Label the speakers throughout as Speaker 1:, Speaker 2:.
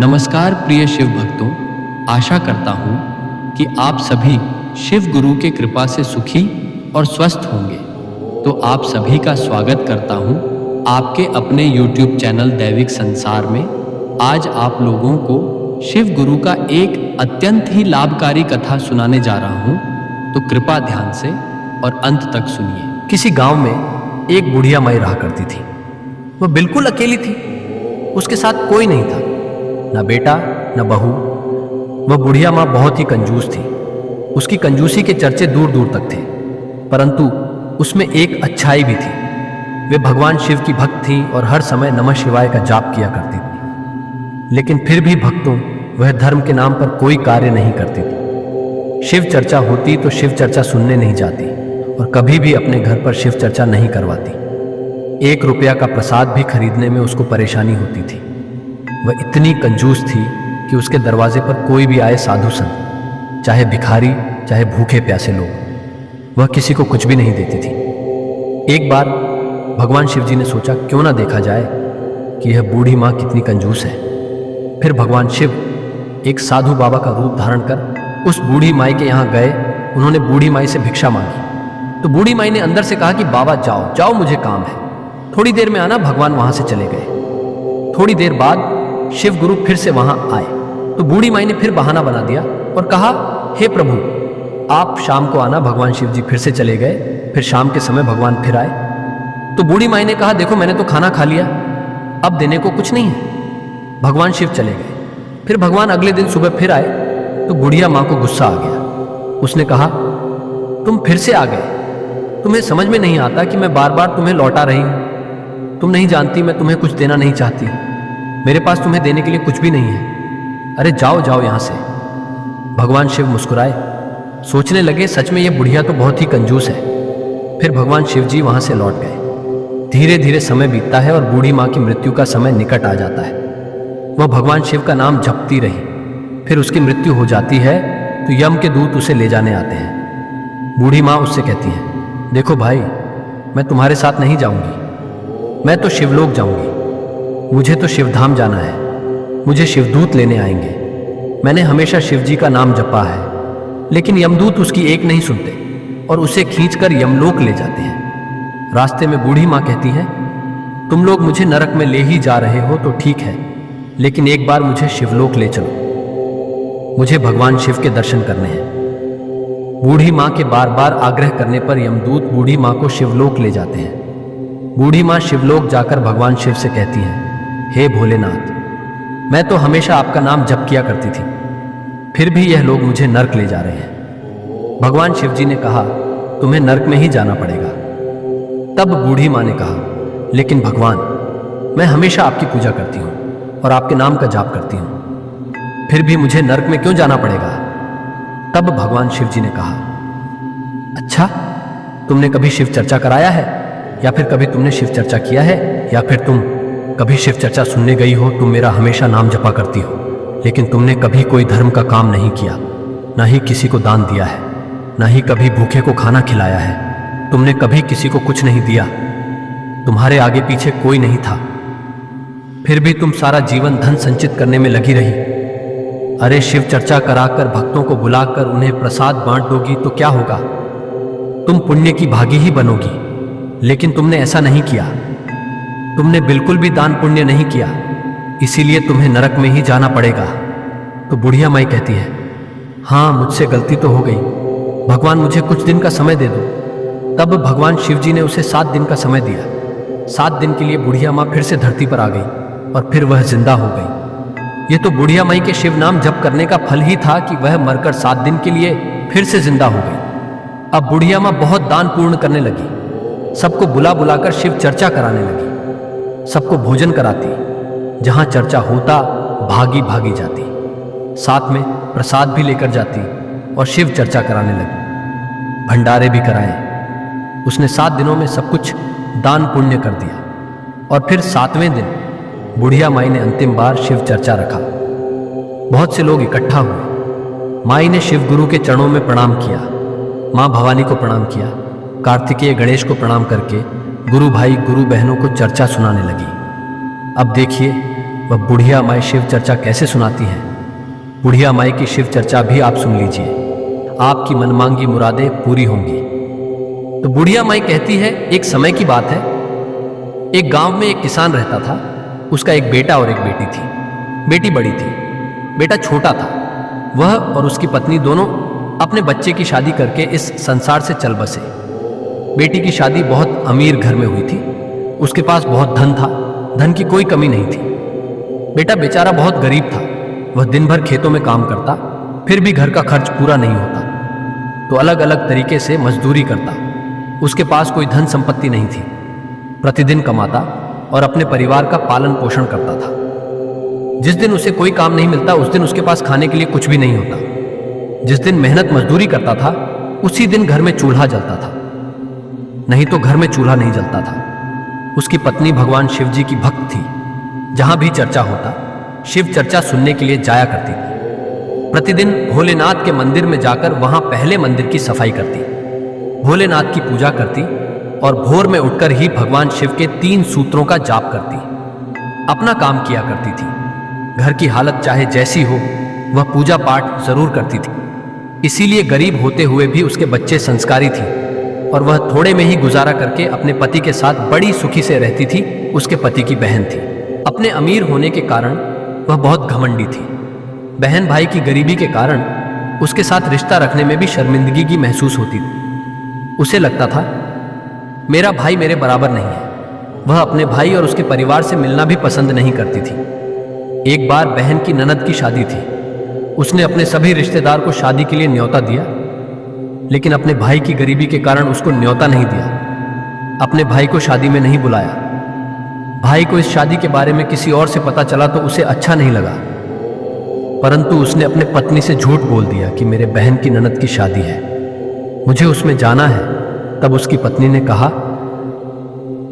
Speaker 1: नमस्कार प्रिय शिव भक्तों, आशा करता हूँ कि आप सभी शिव गुरु के कृपा से सुखी और स्वस्थ होंगे। तो आप सभी का स्वागत करता हूँ आपके अपने YouTube चैनल दैविक संसार में। आज आप लोगों को शिव गुरु का एक अत्यंत ही लाभकारी कथा सुनाने जा रहा हूँ, तो कृपा ध्यान से और अंत तक सुनिए।
Speaker 2: किसी गांव में एक बुढ़िया माई रहा करती थी। वह बिल्कुल अकेली थी, उसके साथ कोई नहीं था, न बेटा न बहू। वह बुढ़िया माँ बहुत ही कंजूस थी। उसकी कंजूसी के चर्चे दूर दूर तक थे, परंतु उसमें एक अच्छाई भी थी। वे भगवान शिव की भक्त थी और हर समय नमः शिवाय का जाप किया करती थी। लेकिन फिर भी भक्तों, वह धर्म के नाम पर कोई कार्य नहीं करती थी। शिव चर्चा होती तो शिव चर्चा सुनने नहीं जाती और कभी भी अपने घर पर शिव चर्चा नहीं करवाती। 1 रुपया का प्रसाद भी खरीदने में उसको परेशानी होती थी। वह इतनी कंजूस थी कि उसके दरवाजे पर कोई भी आए साधु संत, चाहे भिखारी चाहे भूखे प्यासे लोग, वह किसी को कुछ भी नहीं देती थी। एक बार भगवान शिव जी ने सोचा क्यों ना देखा जाए कि यह बूढ़ी माँ कितनी कंजूस है। फिर भगवान शिव एक साधु बाबा का रूप धारण कर उस बूढ़ी माई के यहाँ गए। उन्होंने बूढ़ी माई से भिक्षा मांगी तो बूढ़ी माई ने अंदर से कहा कि बाबा जाओ जाओ, मुझे काम है, थोड़ी देर में आना। भगवान वहां से चले गए। थोड़ी देर बाद शिव गुरु फिर से वहां आए तो बूढ़ी माई ने फिर बहाना बना दिया और कहा, हे प्रभु आप शाम को आना। भगवान शिव जी फिर से चले गए। फिर शाम के समय भगवान फिर आए तो बूढ़ी माई ने कहा, देखो मैंने तो खाना खा लिया, अब देने को कुछ नहीं है। भगवान शिव चले गए। फिर भगवान अगले दिन सुबह फिर आए तो बुढ़िया माँ को गुस्सा आ गया। उसने कहा, तुम फिर से आ गए, तुम्हें समझ में नहीं आता कि मैं बार बार तुम्हें लौटा रही हूं। तुम नहीं जानती मैं तुम्हें कुछ देना नहीं चाहती, मेरे पास तुम्हें देने के लिए कुछ भी नहीं है। अरे जाओ जाओ यहां से। भगवान शिव मुस्कुराए, सोचने लगे सच में यह बुढ़िया तो बहुत ही कंजूस है। फिर भगवान शिव जी वहां से लौट गए। धीरे धीरे समय बीतता है और बूढ़ी माँ की मृत्यु का समय निकट आ जाता है। वह भगवान शिव का नाम जपती रही। फिर उसकी मृत्यु हो जाती है तो यम के दूत उसे ले जाने आते हैं। बूढ़ी माँ उससे कहती है, देखो भाई, मैं तुम्हारे साथ नहीं जाऊंगी, मैं तो शिवलोक जाऊंगी। मुझे तो शिवधाम जाना है, मुझे शिवदूत लेने आएंगे। मैंने हमेशा शिव जी का नाम जपा है, लेकिन यमदूत उसकी एक नहीं सुनते और उसे खींचकर यमलोक ले जाते हैं। रास्ते में बूढ़ी माँ कहती है, तुम लोग मुझे नरक में ले ही जा रहे हो तो ठीक है, लेकिन एक बार मुझे शिवलोक ले चलो, मुझे भगवान शिव के दर्शन करने हैं। बूढ़ी माँ के बार बार आग्रह करने पर यमदूत बूढ़ी माँ को शिवलोक ले जाते हैं। बूढ़ी माँ शिवलोक जाकर भगवान शिव से कहती है, हे भोलेनाथ, मैं तो हमेशा आपका नाम जप किया करती थी, फिर भी यह लोग मुझे नरक ले जा रहे हैं। भगवान शिव जी ने कहा, तुम्हें नरक में ही जाना पड़ेगा। तब बूढ़ी माँ ने कहा, लेकिन भगवान, मैं हमेशा आपकी पूजा करती हूँ और आपके नाम का जाप करती हूँ, फिर भी मुझे नरक में क्यों जाना पड़ेगा? तब भगवान शिव जी ने कहा, अच्छा, तुमने कभी शिव चर्चा कराया है, या फिर कभी तुमने शिव चर्चा किया है, या फिर तुम कभी शिव चर्चा सुनने गई हो? तुम मेरा हमेशा नाम जपा करती हो, लेकिन तुमने कभी कोई धर्म का काम नहीं किया, ना ही किसी को दान दिया है, ना ही कभी भूखे को खाना खिलाया है। तुमने कभी किसी को कुछ नहीं दिया, तुम्हारे आगे पीछे कोई नहीं था, फिर भी तुम सारा जीवन धन संचित करने में लगी रही। अरे शिव चर्चा कराकर भक्तों को बुलाकर उन्हें प्रसाद बांट दोगी तो क्या होगा? तुम पुण्य की भागी ही बनोगी, लेकिन तुमने ऐसा नहीं किया। तुमने बिल्कुल भी दान पुण्य नहीं किया, इसीलिए तुम्हें नरक में ही जाना पड़ेगा। तो बुढ़िया माई कहती है, हाँ मुझसे गलती तो हो गई, भगवान मुझे कुछ दिन का समय दे दो। तब भगवान शिव जी ने उसे 7 दिन का समय दिया। 7 दिन के लिए बुढ़िया माँ फिर से धरती पर आ गई और फिर वह जिंदा हो गई। ये तो बुढ़िया माई के शिव नाम जप करने का फल ही था कि वह मरकर 7 दिन के लिए फिर से जिंदा हो गई। अब बुढ़िया माँ बहुत दान पूर्ण करने लगी, सबको बुला बुलाकर शिव चर्चा कराने लगी, सबको भोजन कराती, जहां चर्चा होता भागी भागी जाती, साथ में प्रसाद भी लेकर जाती और शिव चर्चा कराने लगी। भंडारे भी कराए। उसने 7 दिनों में सब कुछ दान पुण्य कर दिया और फिर 7वें दिन बुढ़िया माई ने अंतिम बार शिव चर्चा रखा। बहुत से लोग इकट्ठा हुए। माई ने शिव गुरु के चरणों में प्रणाम किया, माँ भवानी को प्रणाम किया, कार्तिकेय गणेश को प्रणाम करके गुरु भाई गुरु बहनों को चर्चा सुनाने लगी। अब देखिए वह बुढ़िया माई शिव चर्चा कैसे सुनाती हैं। बुढ़िया माई की शिव चर्चा भी आप सुन लीजिए, आपकी मनमांगी मुरादें पूरी होंगी। तो बुढ़िया माई कहती है, एक समय की बात है, एक गांव में एक किसान रहता था। उसका एक बेटा और एक बेटी थी। बेटी बड़ी थी, बेटा छोटा था। वह और उसकी पत्नी दोनों अपने बच्चे की शादी करके इस संसार से चल बसे। बेटी की शादी बहुत अमीर घर में हुई थी। उसके पास बहुत धन था, धन की कोई कमी नहीं थी। बेटा बेचारा बहुत गरीब था। वह दिन भर खेतों में काम करता, फिर भी घर का खर्च पूरा नहीं होता, तो अलग अलग तरीके से मजदूरी करता। उसके पास कोई धन संपत्ति नहीं थी। प्रतिदिन कमाता और अपने परिवार का पालन पोषण करता था। जिस दिन उसे कोई काम नहीं मिलता, उस दिन उसके पास खाने के लिए कुछ भी नहीं होता। जिस दिन मेहनत मजदूरी करता था, उसी दिन घर में चूल्हा जलता था, नहीं तो घर में चूल्हा नहीं जलता था। उसकी पत्नी भगवान शिव जी की भक्त थी। जहां भी चर्चा होता, शिव चर्चा सुनने के लिए जाया करती थी। प्रतिदिन भोलेनाथ के मंदिर में जाकर वहां पहले मंदिर की सफाई करती, भोलेनाथ की पूजा करती और भोर में उठकर ही भगवान शिव के 3 सूत्रों का जाप करती। अपना काम किया करती थी। घर की हालत चाहे जैसी हो, वह पूजा पाठ जरूर करती थी। इसीलिए गरीब होते हुए भी उसके बच्चे संस्कारी थी और वह थोड़े में ही गुजारा करके अपने पति के साथ बड़ी सुखी से रहती थी। उसके पति की बहन थी। अपने अमीर होने के कारण वह बहुत घमंडी थी। बहन भाई की गरीबी के कारण उसके साथ रिश्ता रखने में भी शर्मिंदगी की महसूस होती थी। उसे लगता था, मेरा भाई मेरे बराबर नहीं है। वह अपने भाई और उसके परिवार से मिलना भी पसंद नहीं करती थी। एक बार बहन की ननद की शादी थी। उसने अपने सभी रिश्तेदार को शादी के लिए न्योता दिया, लेकिन अपने भाई की गरीबी के कारण उसको न्योता नहीं दिया। अपने भाई को शादी में नहीं बुलाया। भाई को इस शादी के बारे में किसी और से पता चला तो उसे अच्छा नहीं लगा, परंतु उसने अपने पत्नी से झूठ बोल दिया कि मेरे बहन की ननद की शादी है, मुझे उसमें जाना है। तब उसकी पत्नी ने कहा,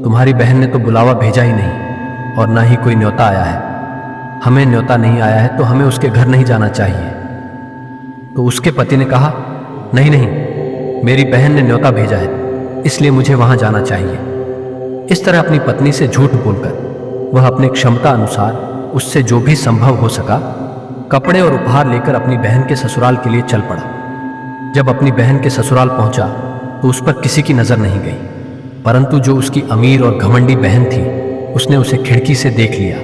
Speaker 2: तुम्हारी बहन ने तो बुलावा भेजा ही नहीं और ना ही कोई न्योता आया है। हमें न्योता नहीं आया है तो हमें उसके घर नहीं जाना चाहिए। तो उसके पति ने कहा, नहीं नहीं, मेरी बहन ने न्योता भेजा है, इसलिए मुझे वहां जाना चाहिए। इस तरह अपनी पत्नी से झूठ बोलकर वह अपने क्षमता अनुसार उससे जो भी संभव हो सका कपड़े और उपहार लेकर अपनी बहन के ससुराल के लिए चल पड़ा। जब अपनी बहन के ससुराल पहुंचा तो उस पर किसी की नजर नहीं गई, परंतु जो उसकी अमीर और घमंडी बहन थी उसने उसे खिड़की से देख लिया।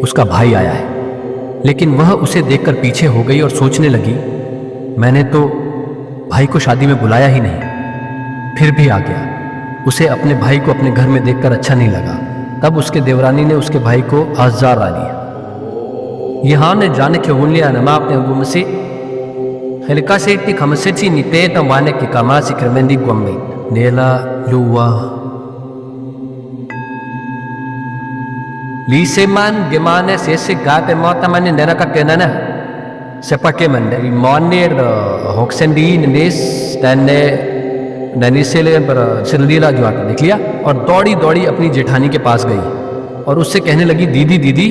Speaker 2: उसका भाई आया है, लेकिन वह उसे देखकर पीछे हो गई और सोचने लगी, मैंने तो भाई को शादी में बुलाया ही नहीं, फिर भी आ गया। उसे अपने भाई को अपने घर में देखकर अच्छा नहीं लगा। तब उसके देवरानी ने उसके भाई को आजार आ लिया। यहाँ ने जाने के हुनलिया नमा अपने गुम से हेलिका से टी खमसेची निते तमाने की कामा सिक्रमेंदी गुम्मे नेला लुवा लीसेमान गेमाने से गाते मौता मने नेरा का कहना ना sepake mende monir hoxendin nis तने ननीसेले सिरदीला जो आता देख लिया और दौड़ी दौड़ी अपनी जेठानी के पास गई और उससे कहने लगी, दीदी दीदी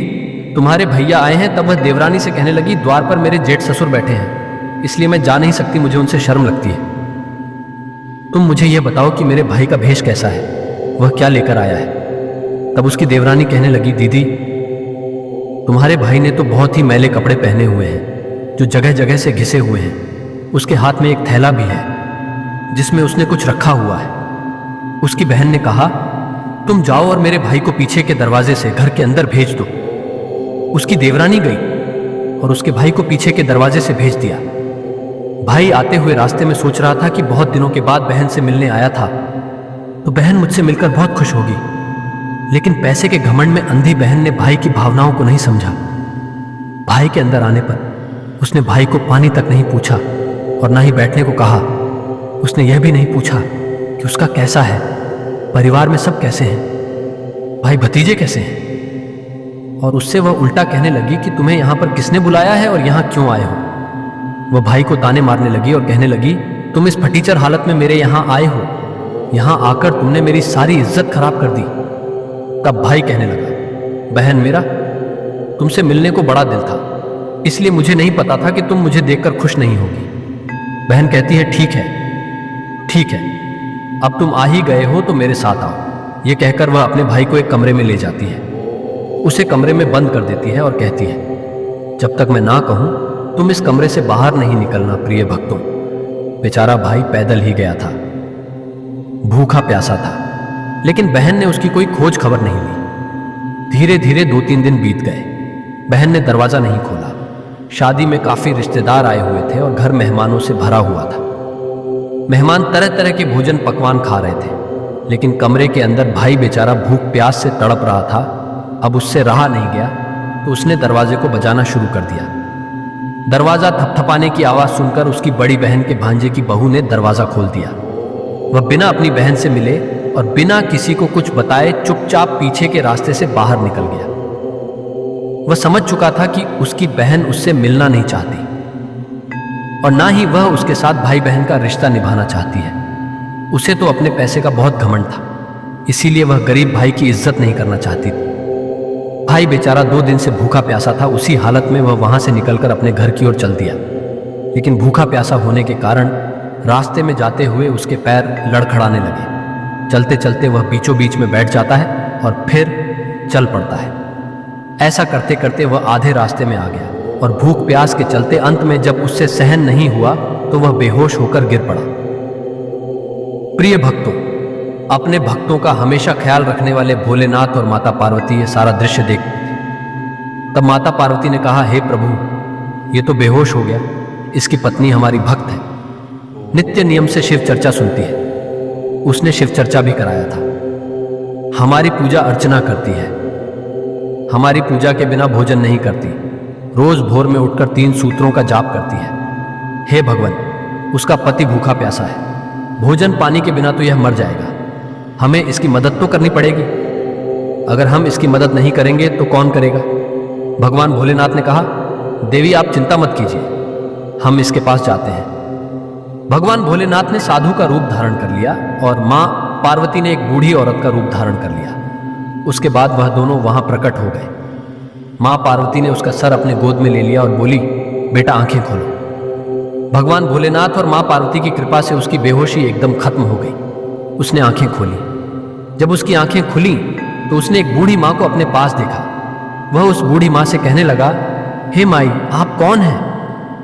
Speaker 2: तुम्हारे भैया आए हैं। तब वह देवरानी से कहने लगी, द्वार पर मेरे जेठ ससुर बैठे हैं, इसलिए मैं जा नहीं सकती, मुझे उनसे शर्म लगती है। तुम मुझे यह बताओ कि मेरे भाई का भेष कैसा है, वह क्या लेकर आया है। तब उसकी देवरानी कहने लगी, दीदी तुम्हारे भाई ने तो बहुत ही मैले कपड़े पहने हुए हैं जो जगह जगह से घिसे हुए हैं। उसके हाथ में एक थैला भी है जिसमें उसने कुछ रखा हुआ है। उसकी बहन ने कहा, तुम जाओ और मेरे भाई को पीछे के दरवाजे से घर के अंदर भेज दो। उसकी देवरानी गई और उसके भाई को पीछे के दरवाजे से भेज दिया। भाई आते हुए रास्ते में सोच रहा था कि बहुत दिनों के बाद बहन से मिलने आया था तो बहन मुझसे मिलकर बहुत खुश होगी, लेकिन पैसे के घमंड में अंधी बहन ने भाई की भावनाओं को नहीं समझा। भाई के अंदर आने पर उसने भाई को पानी तक नहीं पूछा और ना ही बैठने को कहा। उसने यह भी नहीं पूछा कि उसका कैसा है, परिवार में सब कैसे हैं, भाई भतीजे कैसे हैं। और उससे वह उल्टा कहने लगी कि तुम्हें यहां पर किसने बुलाया है और यहां क्यों आए हो। वह भाई को ताने मारने लगी और कहने लगी, तुम इस फटीचर हालत में मेरे यहां आए हो, यहां आकर तुमने मेरी सारी इज्जत खराब कर दी। तब भाई कहने लगा, बहन मेरा तुमसे मिलने को बड़ा दिल था, इसलिए मुझे नहीं पता था कि तुम मुझे देखकर खुश नहीं होगी। बहन कहती है, ठीक है ठीक है, अब तुम आ ही गए हो तो मेरे साथ आओ। यह कहकर वह अपने भाई को एक कमरे में ले जाती है। उसे कमरे में बंद कर देती है और कहती है, जब तक मैं ना कहूं तुम इस कमरे से बाहर नहीं निकलना प्रिय भक्तों। बेचारा भाई पैदल ही गया था, भूखा प्यासा था, लेकिन बहन ने उसकी कोई खोज खबर नहीं ली। धीरे धीरे 2-3 दिन बीत गए। बहन ने दरवाजा नहीं खोला। शादी में काफी रिश्तेदार आए हुए थे और घर मेहमानों से भरा हुआ था। मेहमान तरह तरह के भोजन पकवान खा रहे थे, लेकिन कमरे के अंदर भाई बेचारा भूख प्यास से तड़प रहा था। अब उससे रहा नहीं गया तो उसने दरवाजे को बजाना शुरू कर दिया। दरवाजा थपथपाने की आवाज सुनकर उसकी बड़ी बहन के भांजे की बहू ने दरवाजा खोल दिया। वह बिना अपनी बहन से मिले और बिना किसी को कुछ बताए चुपचाप पीछे के रास्ते से बाहर निकल गया। वह समझ चुका था कि उसकी बहन उससे मिलना नहीं चाहती और ना ही वह उसके साथ भाई बहन का रिश्ता निभाना चाहती है। उसे तो अपने पैसे का बहुत घमंड था, इसीलिए वह गरीब भाई की इज्जत नहीं करना चाहती थी। भाई बेचारा 2 दिन से भूखा प्यासा था। उसी हालत में वह वहां से निकलकर अपने घर की ओर चल दिया, लेकिन भूखा प्यासा होने के कारण रास्ते में जाते हुए उसके पैर लड़खड़ाने लगे। चलते चलते वह बीचों बीच में बैठ जाता है और फिर चल पड़ता है। ऐसा करते करते वह आधे रास्ते में आ गया और भूख प्यास के चलते अंत में जब उससे सहन नहीं हुआ तो वह बेहोश होकर गिर पड़ा। प्रिय भक्तों, अपने भक्तों का हमेशा ख्याल रखने वाले भोलेनाथ और माता पार्वती ये सारा दृश्य देखते थे। तब माता पार्वती ने कहा, हे प्रभु, ये तो बेहोश हो गया, इसकी पत्नी हमारी भक्त है, नित्य नियम से शिव चर्चा सुनती है, उसने शिव चर्चा भी कराया था, हमारी पूजा अर्चना करती है, हमारी पूजा के बिना भोजन नहीं करती, रोज भोर में उठकर 3 सूत्रों का जाप करती है। हे भगवान, उसका पति भूखा प्यासा है, भोजन पानी के बिना तो यह मर जाएगा, हमें इसकी मदद तो करनी पड़ेगी। अगर हम इसकी मदद नहीं करेंगे तो कौन करेगा? भगवान भोलेनाथ ने कहा, देवी आप चिंता मत कीजिए, हम इसके पास जाते हैं। भगवान भोलेनाथ ने साधु का रूप धारण कर लिया और मां पार्वती ने एक बूढ़ी औरत का रूप धारण कर लिया। उसके बाद वह दोनों वहां प्रकट हो गए। मां पार्वती ने उसका सर अपने गोद में ले लिया और बोली, बेटा आंखें खोलो। भगवान भोलेनाथ और मां पार्वती की कृपा से उसकी बेहोशी एकदम खत्म हो गई। उसने आंखें खोली। जब उसकी आंखें खुली तो उसने एक बूढ़ी मां को अपने पास देखा। वह उस बूढ़ी मां से कहने लगा, हे माई, आप कौन हैं?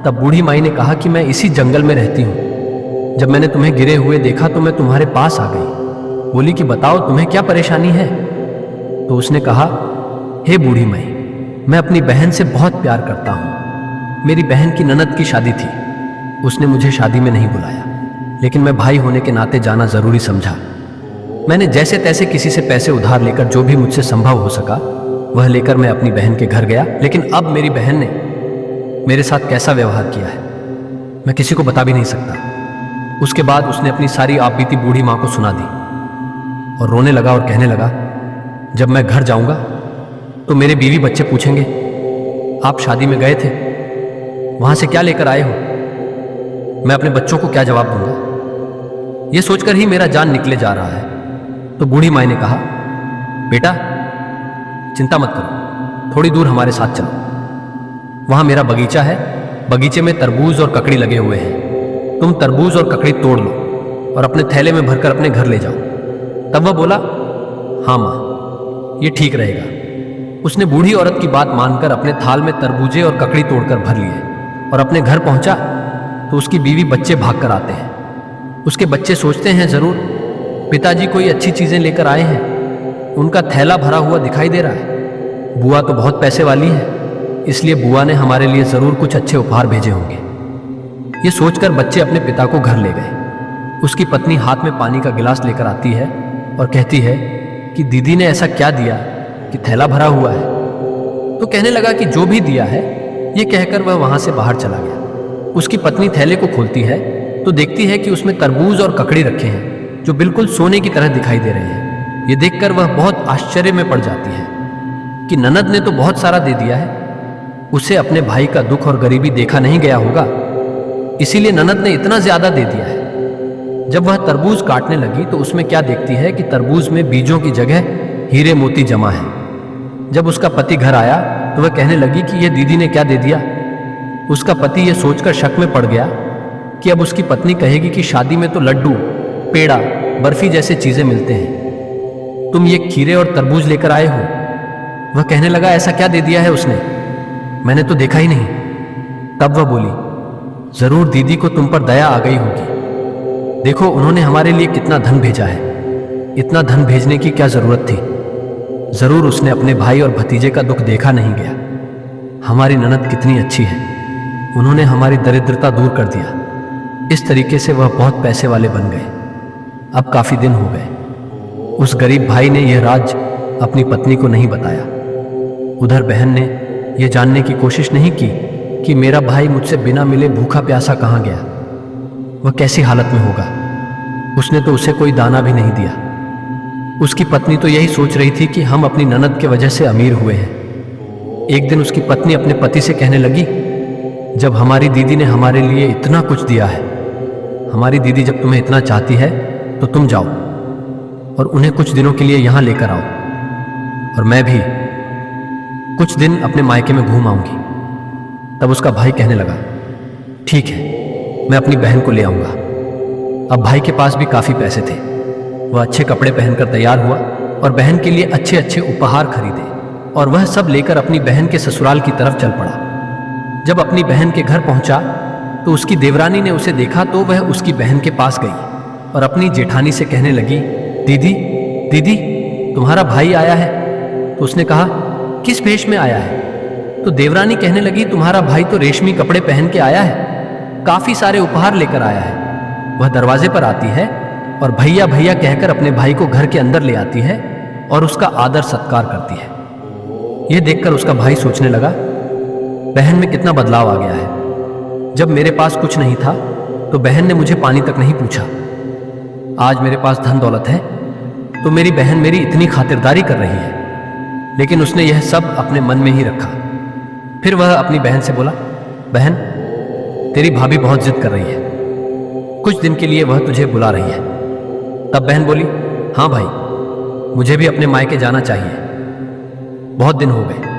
Speaker 2: तब बूढ़ी माई ने कहा कि मैं इसी जंगल में रहती हूं। जब मैंने तुम्हें गिरे हुए देखा तो मैं तुम्हारे पास आ गई। बोली कि बताओ तुम्हें क्या परेशानी है? तो उसने कहा, हे बूढ़ी माई, मैं अपनी बहन से बहुत प्यार करता हूं। मेरी बहन की ननद की शादी थी, उसने मुझे शादी में नहीं बुलाया, लेकिन मैं भाई होने के नाते जाना जरूरी समझा। मैंने जैसे तैसे किसी से पैसे उधार लेकर जो भी मुझसे संभव हो सका वह लेकर मैं अपनी बहन के घर गया। लेकिन अब मेरी बहन ने मेरे साथ कैसा व्यवहार किया है मैं किसी को बता भी नहीं सकता। उसके बाद उसने अपनी सारी आप बीती बूढ़ी मां को सुना दी और रोने लगा और कहने लगा, जब मैं घर जाऊंगा तो मेरे बीवी बच्चे पूछेंगे, आप शादी में गए थे, वहां से क्या लेकर आए हो? मैं अपने बच्चों को क्या जवाब दूंगा? यह सोचकर ही मेरा जान निकले जा रहा है। तो बूढ़ी माई ने कहा, बेटा चिंता मत करो, थोड़ी दूर हमारे साथ चलो, वहां मेरा बगीचा है, बगीचे में तरबूज और ककड़ी लगे हुए हैं, तुम तरबूज और ककड़ी तोड़ लो और अपने थैले में भरकर अपने घर ले जाओ। तब वह बोला, हाँ मां, ये ठीक रहेगा। उसने बूढ़ी औरत की बात मानकर अपने थाल में तरबूजे और ककड़ी तोड़कर भर लिए और अपने घर पहुंचा तो उसकी बीवी बच्चे भागकर आते हैं। उसके बच्चे सोचते हैं जरूर पिताजी कोई अच्छी चीजें लेकर आए हैं, उनका थैला भरा हुआ दिखाई दे रहा है, बुआ तो बहुत पैसे वाली है, इसलिए बुआ ने हमारे लिए जरूर कुछ अच्छे उपहार भेजे होंगे। ये सोचकर बच्चे अपने पिता को घर ले गए। उसकी पत्नी हाथ में पानी का गिलास लेकर आती है और कहती है कि दीदी ने ऐसा क्या दिया कि थैला भरा हुआ है? तो कहने लगा कि जो भी दिया है, ये कहकर वह वहां से बाहर चला गया। उसकी पत्नी थैले को खोलती है तो देखती है कि उसमें तरबूज और ककड़ी रखे हैं जो बिल्कुल सोने की तरह दिखाई दे रहे हैं। ये देखकर वह बहुत आश्चर्य में पड़ जाती है कि ननद ने तो बहुत सारा दे दिया है, उसे अपने भाई का दुख और गरीबी देखा नहीं गया होगा, इसीलिए ननद ने इतना ज्यादा दे दिया है। जब वह तरबूज काटने लगी तो उसमें क्या देखती है कि तरबूज में बीजों की जगह हीरे मोती जमा है। जब उसका पति घर आया तो वह कहने लगी कि यह दीदी ने क्या दे दिया। उसका पति यह सोचकर शक में पड़ गया कि अब उसकी पत्नी कहेगी कि शादी में तो लड्डू, पेड़ा, बर्फी जैसे चीजें मिलते हैं, तुम ये खीरे और तरबूज लेकर आए हो। वह कहने लगा, ऐसा क्या दे दिया है उसने, मैंने तो देखा ही नहीं। तब वह बोली, जरूर दीदी को तुम पर दया आ गई होगी। देखो उन्होंने हमारे लिए कितना धन भेजा है, इतना धन भेजने की क्या जरूरत थी। जरूर उसने अपने भाई और भतीजे का दुख देखा नहीं गया। हमारी ननद कितनी अच्छी है, उन्होंने हमारी दरिद्रता दूर कर दिया। इस तरीके से वह बहुत पैसे वाले बन गए। अब काफी दिन हो गए। उस गरीब भाई ने यह राज अपनी पत्नी को नहीं बताया। उधर बहन ने यह जानने की कोशिश नहीं की कि मेरा भाई मुझसे बिना मिले भूखा प्यासा कहाँ गया, वह कैसी हालत में होगा। उसने तो उसे कोई दाना भी नहीं दिया। उसकी पत्नी तो यही सोच रही थी कि हम अपनी ननद के वजह से अमीर हुए हैं। एक दिन उसकी पत्नी अपने पति से कहने लगी, जब हमारी दीदी ने हमारे लिए इतना कुछ दिया है, हमारी दीदी जब तुम्हें इतना चाहती है तो तुम जाओ और उन्हें कुछ दिनों के लिए यहां लेकर आओ, और मैं भी कुछ दिन अपने मायके में घूम आऊंगी। तब उसका भाई कहने लगा, ठीक है, मैं अपनी बहन को ले आऊंगा। अब भाई के पास भी काफी पैसे थे। वह अच्छे कपड़े पहनकर तैयार हुआ और बहन के लिए अच्छे अच्छे उपहार खरीदे, और वह सब लेकर अपनी बहन के ससुराल की तरफ चल पड़ा। जब अपनी बहन के घर पहुंचा तो उसकी देवरानी ने उसे देखा तो वह उसकी बहन के पास गई और अपनी जेठानी से कहने लगी, दीदी दीदी तुम्हारा भाई आया है। तो उसने कहा, किस भेष में आया है? तो देवरानी कहने लगी, तुम्हारा भाई तो रेशमी कपड़े पहन के आया है, काफी सारे उपहार लेकर आया है। वह दरवाजे पर आती है और भैया भैया कहकर अपने भाई को घर के अंदर ले आती है और उसका आदर सत्कार करती है। यह देखकर उसका भाई सोचने लगा, बहन में कितना बदलाव आ गया है। जब मेरे पास कुछ नहीं था तो बहन ने मुझे पानी तक नहीं पूछा। आज मेरे पास धन दौलत है तो मेरी बहन मेरी इतनी खातिरदारी कर रही है, लेकिन उसने यह सब अपने मन में ही रखा। फिर वह अपनी बहन से बोला, बहन तेरी भाभी बहुत जिद कर रही है, कुछ दिन के लिए वह तुझे बुला रही है। तब बहन बोली, हाँ भाई, मुझे भी अपने मायके जाना चाहिए, बहुत दिन हो गए।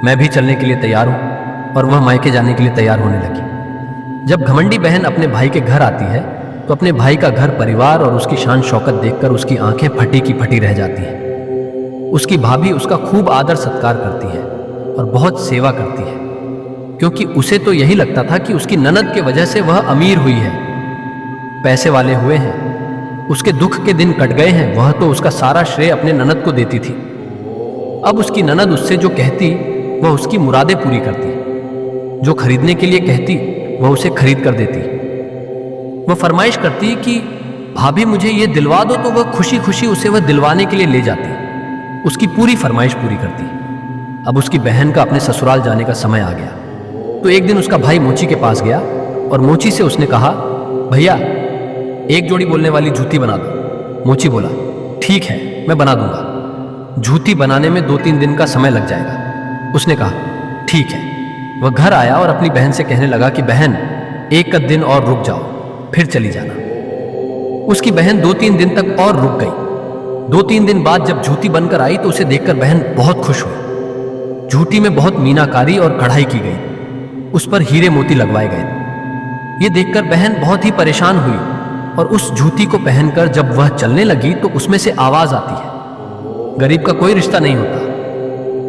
Speaker 2: मैं भी चलने के लिए तैयार हूं। और वह मायके जाने के लिए तैयार होने लगी। जब घमंडी बहन अपने भाई के घर आती है तो अपने भाई का घर परिवार और उसकी शान शौकत देखकर उसकी आंखें फटी की फटी रह जाती हैं। उसकी भाभी उसका खूब आदर सत्कार करती है और बहुत सेवा करती है, क्योंकि उसे तो यही लगता था कि उसकी ननद के वजह से वह अमीर हुई है, पैसे वाले हुए हैं, उसके दुख के दिन कट गए हैं। वह तो उसका सारा श्रेय अपने ननद को देती थी। अब उसकी ननद उससे जो कहती वह उसकी मुरादें पूरी करती, जो खरीदने के लिए कहती वह उसे खरीद कर देती। वह फरमाइश करती कि भाभी मुझे ये दिलवा दो, तो वह खुशी खुशी उसे वह दिलवाने के लिए ले जाती, उसकी पूरी फरमाइश पूरी करती। अब उसकी बहन का अपने ससुराल जाने का समय आ गया। तो एक दिन उसका भाई मोची के पास गया और मोची से उसने कहा, भैया एक जोड़ी बोलने वाली जूती बना दो। मोची बोला, ठीक है, मैं बना दूंगा। जूती बनाने में 2-3 दिन का समय लग जाएगा। उसने कहा, ठीक है। वह घर आया और अपनी बहन से कहने लगा कि बहन, एक दिन और रुक जाओ, फिर चली जाना। उसकी बहन 2-3 दिन तक और रुक गई। 2-3 दिन बाद जब जूती बनकर आई तो उसे देखकर बहन बहुत खुश हुई। जूती में बहुत मीनाकारी और कढ़ाई की गई, उस पर हीरे मोती लगवाए गए। ये देखकर बहन बहुत ही परेशान हुई और उस जूती को पहनकर जब वह चलने लगी तो उसमें से आवाज आती है। गरीब का कोई रिश्ता नहीं होता,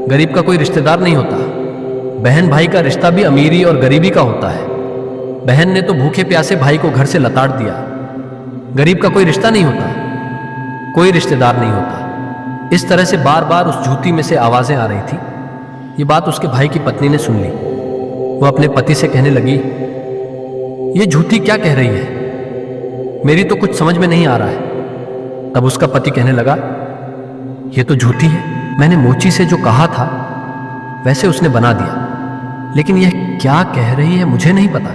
Speaker 2: गरीब का कोई रिश्तेदार नहीं होता। बहन भाई का रिश्ता भी अमीरी और गरीबी का होता है। बहन ने तो भूखे प्यासे भाई को घर से लताड़ दिया। गरीब का कोई रिश्ता नहीं होता, कोई रिश्तेदार नहीं होता। इस तरह से बार बार उस जूती में से आवाजें आ रही थी। ये बात उसके भाई की पत्नी ने सुन ली। वह अपने पति से कहने लगी, ये जूती क्या कह रही है, मेरी तो कुछ समझ में नहीं आ रहा है। तब उसका पति कहने लगा, ये तो जूती है, मैंने मोची से जो कहा था वैसे उसने बना दिया, लेकिन यह क्या कह रही है मुझे नहीं पता।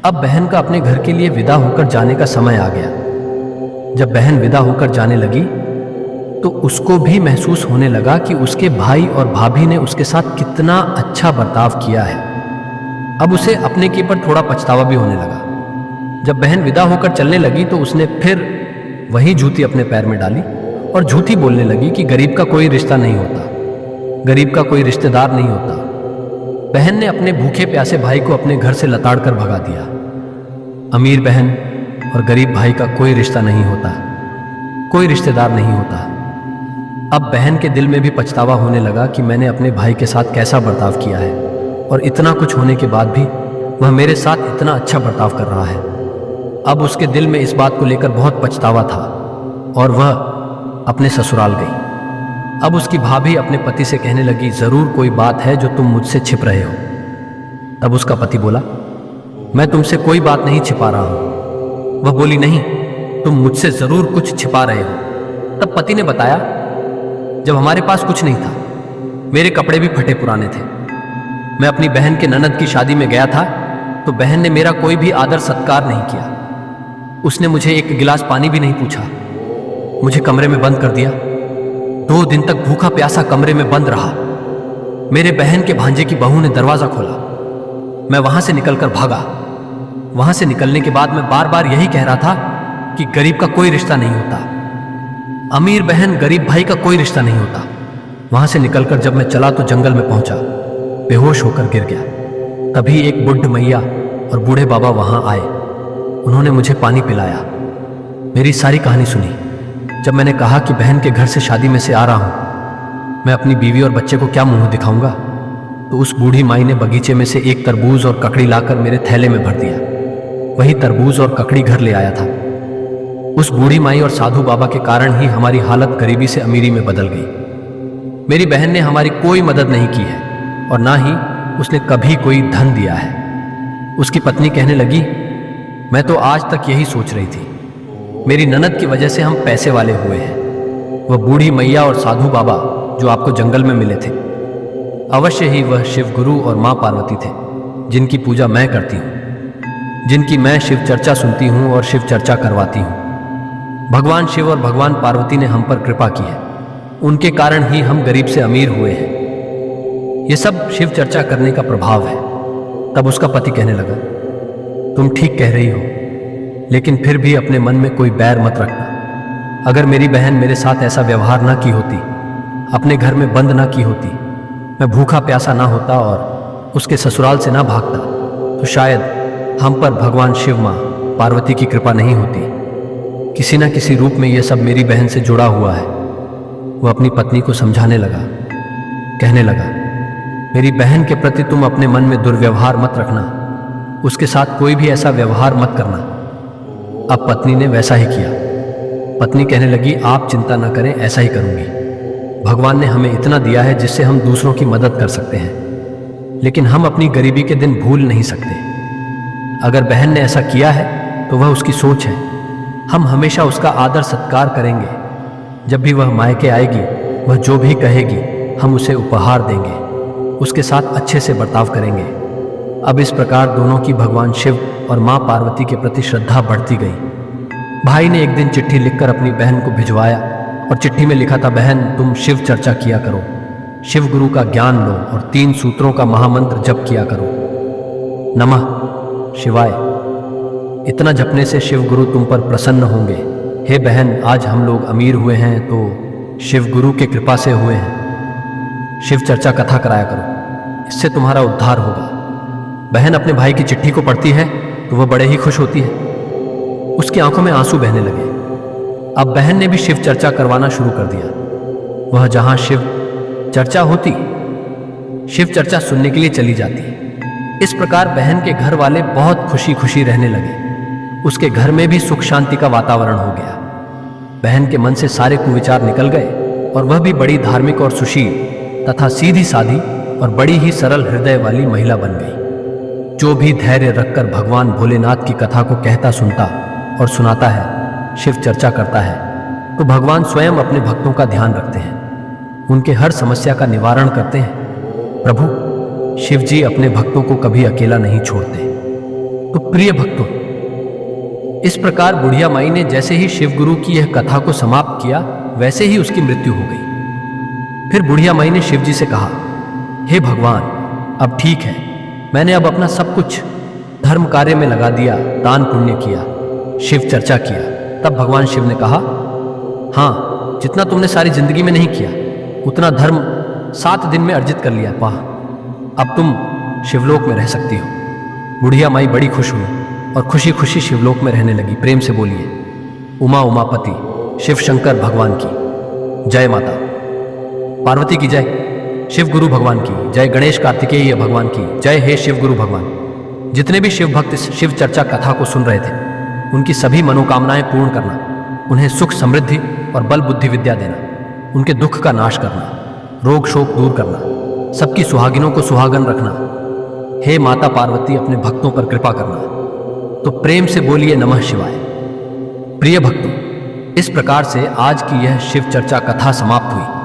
Speaker 2: अब बहन का अपने घर के लिए विदा होकर जाने का समय आ गया। जब बहन विदा होकर जाने लगी तो उसको भी महसूस होने लगा कि उसके भाई और भाभी ने उसके साथ कितना अच्छा बर्ताव किया है। अब उसे अपने के पर थोड़ा पछतावा भी होने लगा। जब बहन विदा होकर चलने लगी तो उसने फिर वही जूती अपने पैर में डाली और झूठी बोलने लगी कि गरीब का कोई रिश्ता नहीं होता, गरीब का कोई रिश्तेदार नहीं होता। बहन ने अपने भूखे प्यासे भाई को अपने घर से लताड़ कर भगा दिया। अमीर बहन और गरीब भाई का कोई रिश्ता नहीं होता, कोई रिश्तेदार नहीं होता। अब बहन के दिल में भी पछतावा होने लगा कि मैंने अपने भाई के साथ कैसा बर्ताव किया है, और इतना कुछ होने के बाद भी वह मेरे साथ इतना अच्छा बर्ताव कर रहा है। अब उसके दिल में इस बात को लेकर बहुत पछतावा था और वह अपने ससुराल गई। अब उसकी भाभी अपने पति से कहने लगी, जरूर कोई बात है जो तुम मुझसे छिप रहे हो। तब उसका पति बोला, मैं तुमसे कोई बात नहीं छिपा रहा हूं। वह बोली, नहीं, तुम मुझसे जरूर कुछ छिपा रहे हो। तब पति ने बताया, जब हमारे पास कुछ नहीं था, मेरे कपड़े भी फटे पुराने थे, मैं अपनी बहन के ननद की शादी में गया था, तो बहन ने मेरा कोई भी आदर सत्कार नहीं किया। उसने मुझे एक गिलास पानी भी नहीं पूछा, मुझे कमरे में बंद कर दिया। 2 दिन तक भूखा प्यासा कमरे में बंद रहा। मेरे बहन के भांजे की बहू ने दरवाजा खोला, मैं वहां से निकलकर भागा। वहां से निकलने के बाद मैं बार बार यही कह रहा था कि गरीब का कोई रिश्ता नहीं होता, अमीर बहन गरीब भाई का कोई रिश्ता नहीं होता। वहां से निकलकर जब मैं चला तो जंगल में पहुंचा, बेहोश होकर गिर गया। तभी एक बुढ़ मैया और बूढ़े बाबा वहां आए। उन्होंने मुझे पानी पिलाया, मेरी सारी कहानी सुनी। जब मैंने कहा कि बहन के घर से शादी में से आ रहा हूं, मैं अपनी बीवी और बच्चे को क्या मुंह दिखाऊंगा, तो उस बूढ़ी माई ने बगीचे में से एक तरबूज और ककड़ी लाकर मेरे थैले में भर दिया। वही तरबूज और ककड़ी घर ले आया था। उस बूढ़ी माई और साधु बाबा के कारण ही हमारी हालत गरीबी से अमीरी में बदल गई। मेरी बहन ने हमारी कोई मदद नहीं की है और ना ही उसने कभी कोई धन दिया है। उसकी पत्नी कहने लगी, मैं तो आज तक यही सोच रही थी, मेरी ननद की वजह से हम पैसे वाले हुए हैं। वह बूढ़ी मैया और साधु बाबा जो आपको जंगल में मिले थे, अवश्य ही वह शिव गुरु और मां पार्वती थे, जिनकी पूजा मैं करती हूं, जिनकी मैं शिव चर्चा सुनती हूं और शिव चर्चा करवाती हूं। भगवान शिव और भगवान पार्वती ने हम पर कृपा की है, उनके कारण ही हम गरीब से अमीर हुए हैं। ये सब शिव चर्चा करने का प्रभाव है। तब उसका पति कहने लगा, तुम ठीक कह रही हो, लेकिन फिर भी अपने मन में कोई बैर मत रखना। अगर मेरी बहन मेरे साथ ऐसा व्यवहार ना की होती, अपने घर में बंद ना की होती, मैं भूखा प्यासा ना होता और उसके ससुराल से ना भागता, तो शायद हम पर भगवान शिव मां पार्वती की कृपा नहीं होती। किसी न किसी रूप में यह सब मेरी बहन से जुड़ा हुआ है। वह अपनी पत्नी को समझाने लगा, कहने लगा, मेरी बहन के प्रति तुम अपने मन में दुर्व्यवहार मत रखना, उसके साथ कोई भी ऐसा व्यवहार मत करना। अब पत्नी ने वैसा ही किया। पत्नी कहने लगी, आप चिंता न करें, ऐसा ही करूंगी। भगवान ने हमें इतना दिया है जिससे हम दूसरों की मदद कर सकते हैं, लेकिन हम अपनी गरीबी के दिन भूल नहीं सकते। अगर बहन ने ऐसा किया है तो वह उसकी सोच है। हम हमेशा उसका आदर सत्कार करेंगे। जब भी वह मायके आएगी, वह जो भी कहेगी हम उसे उपहार देंगे, उसके साथ अच्छे से बर्ताव करेंगे। अब इस प्रकार दोनों की भगवान शिव और मां पार्वती के प्रति श्रद्धा बढ़ती गई। भाई ने एक दिन चिट्ठी लिखकर अपनी बहन को भिजवाया और चिट्ठी में लिखा था, बहन तुम शिव चर्चा किया करो, शिव गुरु का ज्ञान लो और 3 सूत्रों का महामंत्र जप किया करो, नमः शिवाय। इतना जपने से शिव गुरु तुम पर प्रसन्न होंगे। हे बहन, आज हम लोग अमीर हुए हैं तो शिव गुरु के कृपा से हुए हैं। शिव चर्चा कथा कराया करो, इससे तुम्हारा उद्धार होगा। बहन अपने भाई की चिट्ठी को पढ़ती है तो वह बड़े ही खुश होती है। उसकी आंखों में आंसू बहने लगे। अब बहन ने भी शिव चर्चा करवाना शुरू कर दिया। वह जहां शिव चर्चा होती, शिव चर्चा सुनने के लिए चली जाती। इस प्रकार बहन के घर वाले बहुत खुशी खुशी रहने लगे। उसके घर में भी सुख शांति का वातावरण हो गया। बहन के मन से सारे कुविचार निकल गए और वह भी बड़ी धार्मिक और सुशील तथा सीधी साधी और बड़ी ही सरल हृदय वाली महिला बन गई। जो भी धैर्य रखकर भगवान भोलेनाथ की कथा को कहता सुनता और सुनाता है, शिव चर्चा करता है, तो भगवान स्वयं अपने भक्तों का ध्यान रखते हैं, उनके हर समस्या का निवारण करते हैं। प्रभु शिव जी अपने भक्तों को कभी अकेला नहीं छोड़ते। तो प्रिय भक्तों, इस प्रकार बुढ़िया माई ने जैसे ही शिव गुरु की यह कथा को समाप्त किया, वैसे ही उसकी मृत्यु हो गई। फिर बुढ़िया माई ने शिव जी से कहा, हे भगवान, अब ठीक है, मैंने अब अपना सब कुछ धर्म कार्य में लगा दिया, दान पुण्य किया, शिव चर्चा किया। तब भगवान शिव ने कहा, हाँ, जितना तुमने सारी जिंदगी में नहीं किया, उतना धर्म 7 दिन में अर्जित कर लिया। वाह, अब तुम शिवलोक में रह सकती हो। बुढ़िया माई बड़ी खुश हुई और खुशी खुशी शिवलोक में रहने लगी। प्रेम से बोलिए, उमा उमापति शिव शंकर भगवान की जय माता। पार्वती की जय, शिव गुरु भगवान की जय, गणेश कार्तिकेय भगवान की जय, हे शिव गुरु भगवान। जितने भी शिव भक्त इस शिव चर्चा कथा को सुन रहे थे, उनकी सभी मनोकामनाएं पूर्ण करना, उन्हें सुख समृद्धि और बल बुद्धि विद्या देना, उनके दुख का नाश करना, रोग शोक दूर करना, सबकी सुहागिनों को सुहागन रखना। हे माता पार्वती, अपने भक्तों पर कृपा करना। तो प्रेम से बोलिए नमः शिवाय। प्रिय भक्तों, इस प्रकार से आज की यह शिव चर्चा कथा समाप्त हुई।